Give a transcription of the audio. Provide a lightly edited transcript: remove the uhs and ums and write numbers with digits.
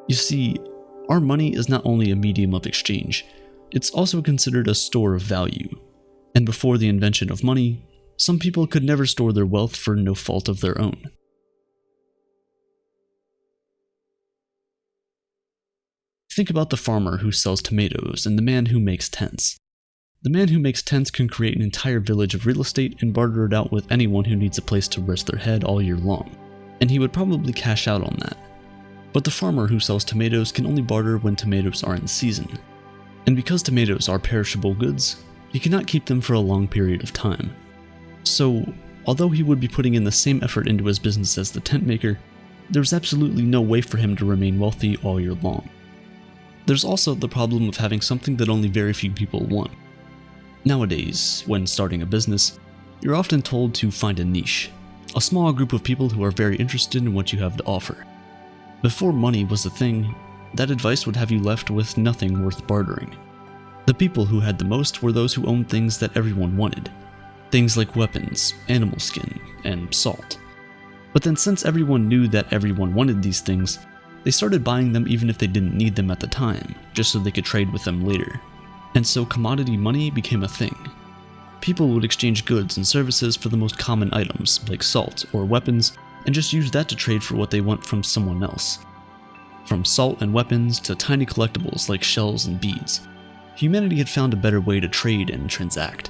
You see, our money is not only a medium of exchange, it's also considered a store of value. And before the invention of money, some people could never store their wealth for no fault of their own. Think about the farmer who sells tomatoes and the man who makes tents. The man who makes tents can create an entire village of real estate and barter it out with anyone who needs a place to rest their head all year long, and he would probably cash out on that. But the farmer who sells tomatoes can only barter when tomatoes are in season. And because tomatoes are perishable goods, he cannot keep them for a long period of time. So, although he would be putting in the same effort into his business as the tent maker, there's absolutely no way for him to remain wealthy all year long. There's also the problem of having something that only very few people want. Nowadays, when starting a business, you're often told to find a niche, a small group of people who are very interested in what you have to offer. Before money was a thing, that advice would have you left with nothing worth bartering. The people who had the most were those who owned things that everyone wanted. Things like weapons, animal skin, and salt. But then since everyone knew that everyone wanted these things, they started buying them even if they didn't need them at the time, just so they could trade with them later. And so commodity money became a thing. People would exchange goods and services for the most common items, like salt or weapons, and just use that to trade for what they want from someone else. From salt and weapons to tiny collectibles like shells and beads, humanity had found a better way to trade and transact.